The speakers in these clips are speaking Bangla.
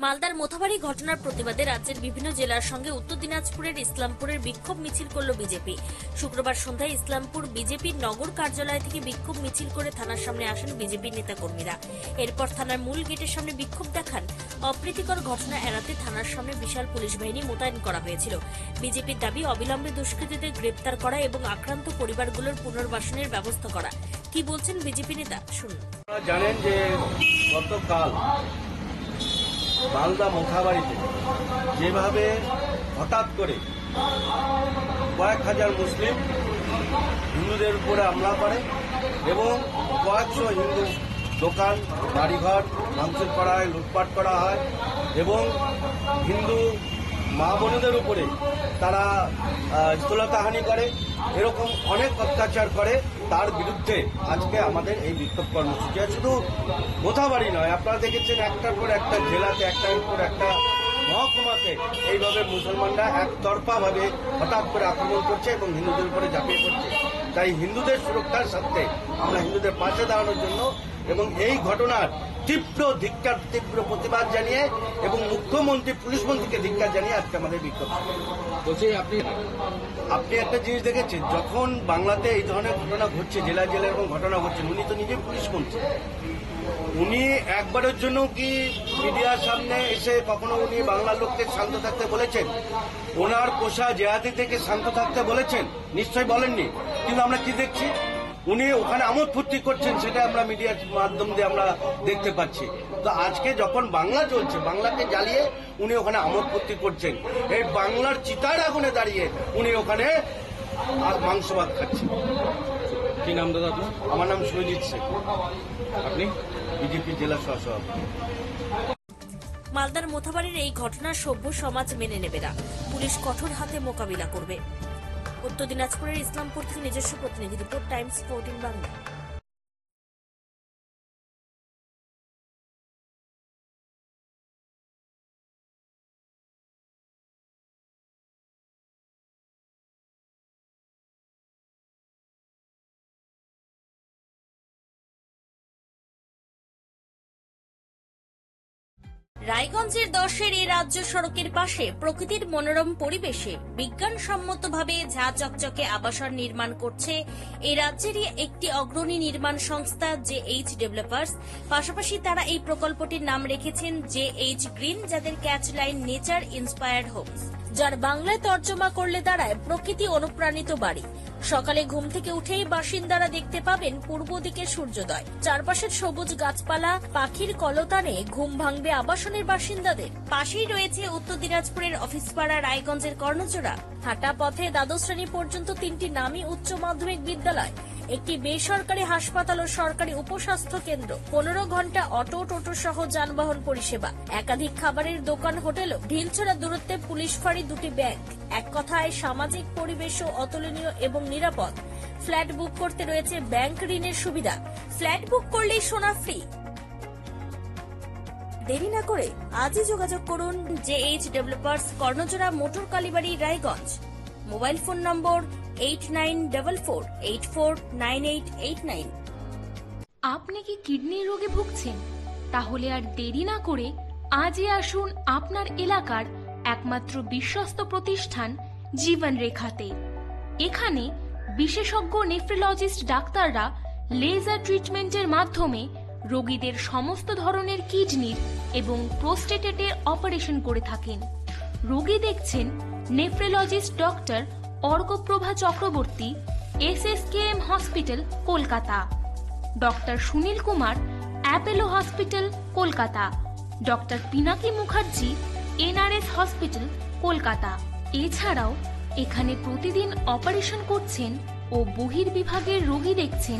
মালদার মোথাবাড়ি ঘটনার প্রতিবাদে রাজ্যের বিভিন্ন জেলার সঙ্গে উত্তর দিনাজপুরের ইসলামপুরের বিক্ষোভ মিছিল করল বিজেপি। শুক্রবার সন্ধ্যায় ইসলামপুর বিজেপির নগর কার্যালয় থেকে বিক্ষোভ মিছিল করে থানার সামনে আসেন বিজেপির নেতাকর্মীরা। এরপর থানার মূল গেটের সামনে বিক্ষোভ দেখান। অপ্রীতিকর ঘটনা এড়াতে থানার সামনে বিশাল পুলিশ বাহিনী মোতায়েন করা হয়েছিল। বিজেপির দাবি অবিলম্বে দুষ্কৃতীদের গ্রেপ্তার করা এবং আক্রান্ত পরিবারগুলোর পুনর্বাসনের ব্যবস্থা করা। কি বলছেন বিজেপি নেতা শুনুন। জানেন যে গতকাল মালদা মোথাবাড়িতে যেভাবে হঠাৎ করে কয়েক হাজার মুসলিম হিন্দুদের উপরে হামলা করে এবং কয়েকশো হিন্দু দোকান বাড়িঘর ভাঙচুর করা হয়, লুটপাট করা হয় এবং হিন্দু মা বোনদের উপরে তারা স্থূলতাহানি করে, এরকম অনেক অত্যাচার করে। তার বিরুদ্ধে আজকে আমাদের এই বিক্ষোভ কর্মসূচি। শুধু মোথাবাড়ি নয়, আপনারা দেখেছেন একটার পর একটা জেলাতে, একটার পর একটা মহকুমাতে এইভাবে মুসলমানরা একতরফাভাবে হঠাৎ করে আক্রমণ করছে এবং হিন্দুদের উপরে ঝাঁপিয়ে পড়ছে। তাই হিন্দুদের সুরক্ষার স্বার্থে আমরা হিন্দুদের পাশে দাঁড়ানোর জন্য এবং এই ঘটনার তীব্র প্রতিবাদ জানিয়ে এবং মুখ্যমন্ত্রী পুলিশ মন্ত্রীকে ধিক্কার জানিয়ে আজকে আমাদের বিক্ষোভ। বলছি আপনি একটা জিনিস দেখেছেন, যখন বাংলাতে এই ধরনের ঘটনা ঘটছে, জেলায় জেলায় এরকম ঘটনা ঘটছে, উনি তো নিজে পুলিশ মন্ত্রী, উনি একবারের জন্য কি মিডিয়ার সামনে এসে কখনো উনি বাংলার লোককে শান্ত থাকতে বলেছেন? ওনার পোষা জেহাদি থেকে শান্ত থাকতে বলেছেন? নিশ্চয়ই বলেননি। কিন্তু আমরা কি দেখছি, উনি ওখানে আমোদ ফুর্তি করছেন, সেটা আমরা মিডিয়ার মাধ্যম দিয়ে আমরা দেখতে পাচ্ছি। তো আজকে যখন বাংলা চলছে, বাংলাকে জ্বালিয়ে উনি ওখানে আমোদ ফুর্তি করছেন। এই বাংলার চিতার আগুনে দাঁড়িয়ে উনি ওখানে মাংস ভাত খাচ্ছেন। কি নাম দাদা আপনার? আমার নাম সুজিত শেখ, আপনি বিজেপি জেলা সহসভাপতি। মালদার মোথাবাড়ির এই ঘটনার সভ্য সমাজ মেনে নেবে না, পুলিশ কঠোর হাতে মোকাবিলা করবে। উত্তর দিনাজপুরের ইসলামপুর থেকে নিজস্ব প্রতিনিধি রিপোর্ট, টাইমস 14 বাংলা। রায়গঞ্জের 10-এর এই রাজ্য সড়কের পাশে প্রকৃতির মনোরম পরিবেশে বিজ্ঞানসম্মতভাবে ঝা চকচকে আবাসন নির্মাণ করছে এই রাজ্যেরই একটি অগ্রণী নির্মাণ সংস্থা JH ডেভেলপার্স। পাশাপাশি তারা এই প্রকল্পটির নাম রেখেছেন JH গ্রিন, যাদের catch line nature inspired homes, যার বাংলায় তর্জমা করলে দাঁড়ায় প্রকৃতি অনুপ্রাণিত বাড়ি। সকালে ঘুম থেকে উঠেই বাসিন্দারা দেখতে পাবেন পূর্ব দিকে সূর্যোদয়, চারপাশের সবুজ গাছপালা, পাখির কলতানে ঘুম ভাঙবে আবাসনের বাসিন্দাদের। পাশেই রয়েছে উত্তর দিনাজপুরের অফিসপাড়া রায়গঞ্জের কর্ণজোড়া। হাঁটা পথে দ্বাদশ শ্রেণী পর্যন্ত 3টি নামী উচ্চ মাধ্যমিক বিদ্যালয়, একটি বেসরকারি হাসপাতাল ও সরকারি উপস্বাস্থ্য কেন্দ্র, 15 ঘন্টা অটো টোটো সহ যানবাহন পরিষেবা, একাধিক খাবারের দোকান, হোটেল, ঢিলছোড়া দূরত্বে পুলিশ ফাঁড়ি, 2টি ব্যাংক। এক কথায় সামাজিক পরিবেশও অতুলনীয় এবং নিরাপদ। ফ্ল্যাট বুক করতে রয়েছে ব্যাংক ঋণের সুবিধা, ফ্ল্যাট বুক করলেই সোনা ফ্রি। দেরি না করে আজই যোগাযোগ করুন JH developers, Karnajora, motor Kalibari, Raiganj. Mobile phone number 8944849889। আপনি কি কিডনি রোগে ভুগছেন? তাহলে আর দেরি না করে আজই আসুন আপনার এলাকার একমাত্র বিশ্বস্ত প্রতিষ্ঠান জীবন রেখাতে। এখানে বিশেষজ্ঞ নেফ্রোলজিস্ট ডাক্তাররা লেজার ট্রিটমেন্টের মাধ্যমে রোগীদের সমস্ত ধরনের কিডনির এবং প্রোস্টেটের অপারেশন করে থাকেন। রোগী দেখছেন nephrologist doctor Arkaprava Chakraborty, SSKM hospital, Kolkata; doctor Sunil Kumar, Apollo hospital, Kolkata; doctor Pinaki Mukherjee, NRS hospital, Kolkata. এছাড়াও এখানে প্রতিদিন অপারেশন করছেন ও বহির্বিভাগের রোগী দেখছেন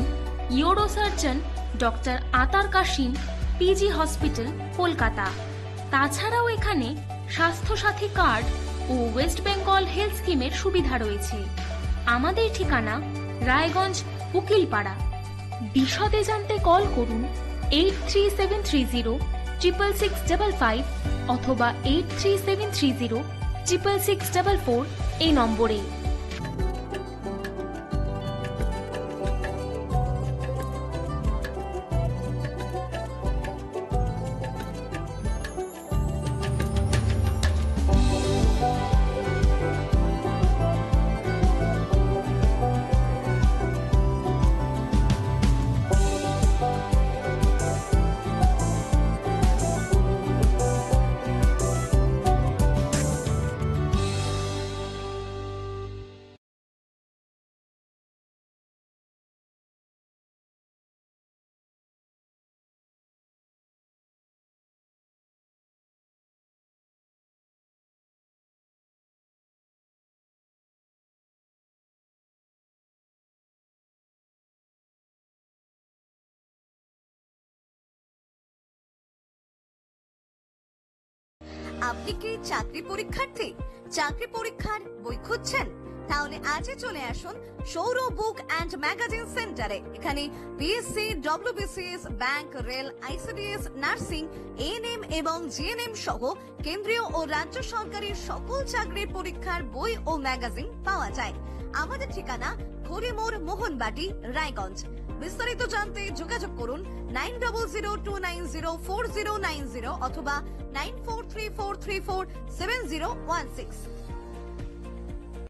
ইউরোসার্জন ডক্টর আতার কাশিম, PG হসপিটাল, কলকাতা। তাছাড়াও এখানে স্বাস্থ্যসাথী কার্ড ও ওয়েস্ট বেঙ্গল হেলথ স্কিমের সুবিধা রয়েছে। আমাদের ঠিকানা রায়গঞ্জ, উকিলপাড়া। বিশদে জানতে কল করুন 8373066655 অথবা 8373066644 এই নম্বরে। আপনি কি চাকরি পরীক্ষার্থী? চাকরি পরীক্ষার বই খুঁজছেন? তাহলে আজই চলে আসুন সৌর বুক অ্যান্ড ম্যাগাজিন সেন্টারে। এখানে PSC, WBCS, bank, rail, ICDS, nursing, ANM এবং জিএনএম সহ কেন্দ্রীয় ও রাজ্য সরকারের সকল চাকরির পরীক্ষার বই ও ম্যাগাজিন পাওয়া যায়। আমাদের ঠিকানা হরিমোড়, মোহনবাটি, রায়গঞ্জ। বিস্তারিত জানতে যোগাযোগ করুন 9002904090 অথবা 9434347016।